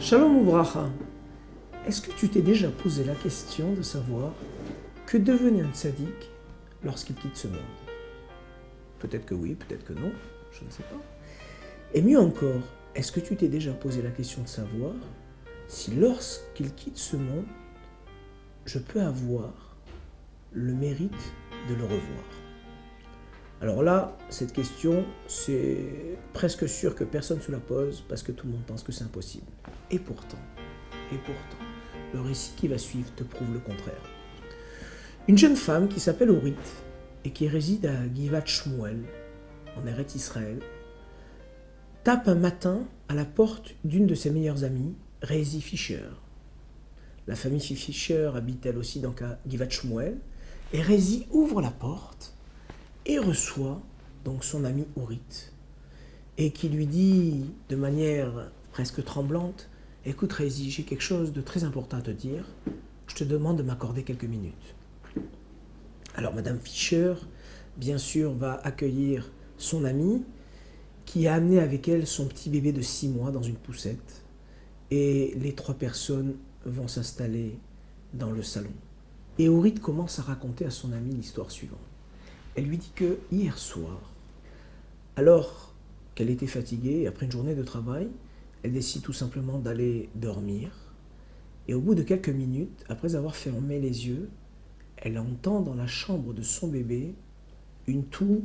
Shalom Ouvracha, est-ce que tu t'es déjà posé la question de savoir que devenait un tzaddik lorsqu'il quitte ce monde? Peut-être que oui, peut-être que non, je ne sais pas. Et mieux encore, est-ce que tu t'es déjà posé la question de savoir si lorsqu'il quitte ce monde, je peux avoir le mérite de le revoir? Alors là, cette question, c'est presque sûr que personne ne se la pose parce que tout le monde pense que c'est impossible. Et pourtant, le récit qui va suivre te prouve le contraire. Une jeune femme qui s'appelle Orit et qui réside à Givat Shmuel, en Eretz Israël, tape un matin à la porte d'une de ses meilleures amies, Rezi Fischer. La famille Fischer habite elle aussi dans Givat Shmuel, et Rezi ouvre la porte et reçoit donc son ami Orit, et qui lui dit de manière presque tremblante: « Écoute Rezi, j'ai quelque chose de très important à te dire, je te demande de m'accorder quelques minutes. » Alors Madame Fischer, bien sûr, va accueillir son amie, qui a amené avec elle son petit bébé de 6 mois dans une poussette, et les 3 personnes vont s'installer dans le salon. Et Orit commence à raconter à son amie l'histoire suivante. Elle lui dit que hier soir, alors qu'elle était fatiguée, après une journée de travail, elle décide tout simplement d'aller dormir. Et au bout de quelques minutes, après avoir fermé les yeux, elle entend dans la chambre de son bébé une toux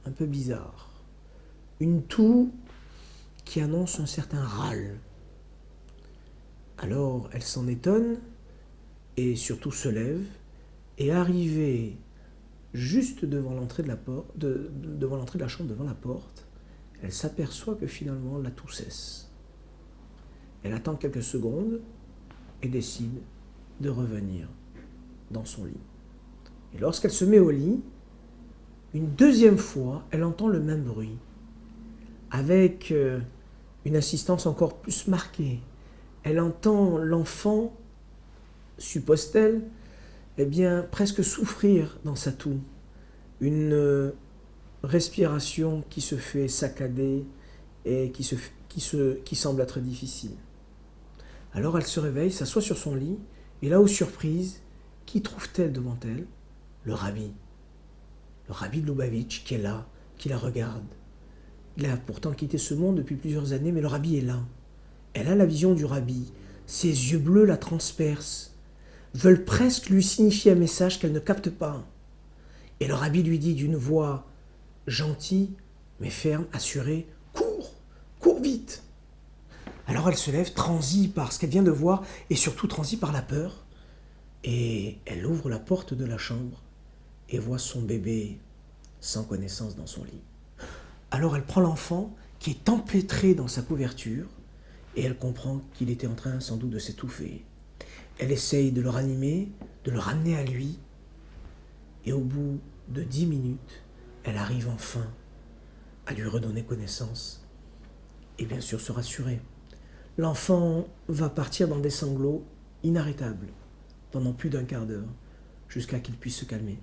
un peu bizarre. Une toux qui annonce un certain râle. Alors elle s'en étonne et surtout se lève, et arrivée juste devant l'entrée de la chambre, devant la porte, elle s'aperçoit que finalement la toux cesse. Elle attend quelques secondes et décide de revenir dans son lit. Et lorsqu'elle se met au lit, une deuxième fois, elle entend le même bruit, avec une insistance encore plus marquée. Elle entend l'enfant, suppose-t-elle, presque souffrir dans sa toux. Une respiration qui se fait saccader et qui semble être difficile. Alors elle se réveille, s'assoit sur son lit, et là, aux surprises, qui trouve-t-elle devant elle? Le rabbi de Lubavitch, qui est là, qui la regarde. Il a pourtant quitté ce monde depuis plusieurs années, mais le rabbi est là. Elle a la vision du rabbi. Ses yeux bleus la transpercent, veulent presque lui signifier un message qu'elle ne capte pas. Et le rabbi lui dit d'une voix gentille, mais ferme, assurée: « Cours vite !» Alors elle se lève, transie par ce qu'elle vient de voir, et surtout transie par la peur. Et elle ouvre la porte de la chambre et voit son bébé sans connaissance dans son lit. Alors elle prend l'enfant qui est empêtré dans sa couverture, et elle comprend qu'il était en train sans doute de s'étouffer. Elle essaye de le ranimer, de le ramener à lui, et au bout de 10 minutes, elle arrive enfin à lui redonner connaissance et bien sûr se rassurer. L'enfant va partir dans des sanglots inarrêtables pendant plus d'un quart d'heure jusqu'à qu'il puisse se calmer.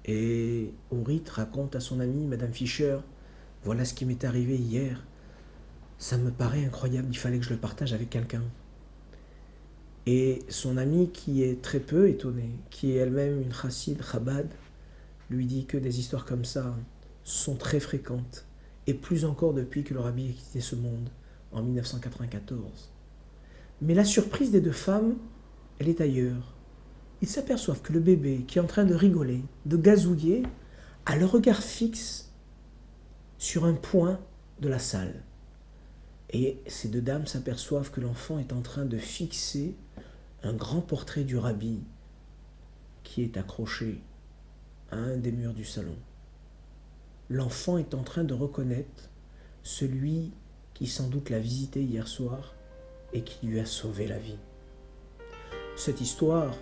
Et Orit raconte à son amie, Madame Fischer: « Voilà ce qui m'est arrivé hier. Ça me paraît incroyable, il fallait que je le partage avec quelqu'un. » Et son amie, qui est très peu étonnée, qui est elle-même une chassid Chabad, lui dit que des histoires comme ça sont très fréquentes, et plus encore depuis que le rabbi a quitté ce monde en 1994. Mais la surprise des 2 femmes, elle est ailleurs. Ils s'aperçoivent que le bébé, qui est en train de rigoler, de gazouiller, a le regard fixe sur un point de la salle. Et ces 2 dames s'aperçoivent que l'enfant est en train de fixer un grand portrait du rabbi qui est accroché à un des murs du salon. L'enfant est en train de reconnaître celui qui sans doute l'a visité hier soir et qui lui a sauvé la vie. Cette histoire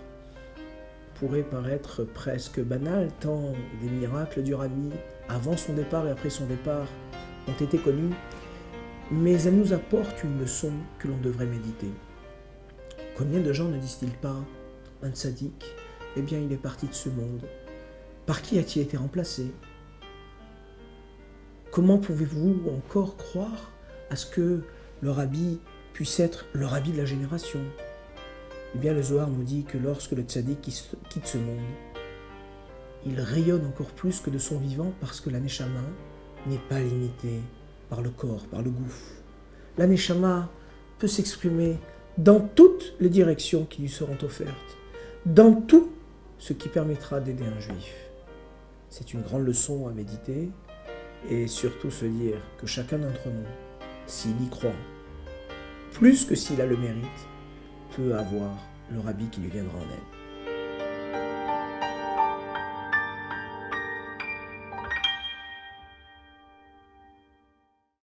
pourrait paraître presque banale tant des miracles du rabbi avant son départ et après son départ ont été connus, mais elle nous apporte une leçon que l'on devrait méditer. Combien de gens ne disent-ils pas: un tzaddik, il est parti de ce monde. Par qui a-t-il été remplacé? Comment pouvez-vous encore croire à ce que le rabbi puisse être le rabbi de la génération. Eh bien, le Zohar nous dit que lorsque le tzaddik quitte ce monde, il rayonne encore plus que de son vivant parce que la neshama n'est pas limitée par le corps, par le gouffre. La neshama peut s'exprimer dans toutes les directions qui lui seront offertes, dans tout ce qui permettra d'aider un juif. C'est une grande leçon à méditer et surtout se dire que chacun d'entre nous, s'il y croit, plus que s'il a le mérite, peut avoir le rabbi qui lui viendra en aide.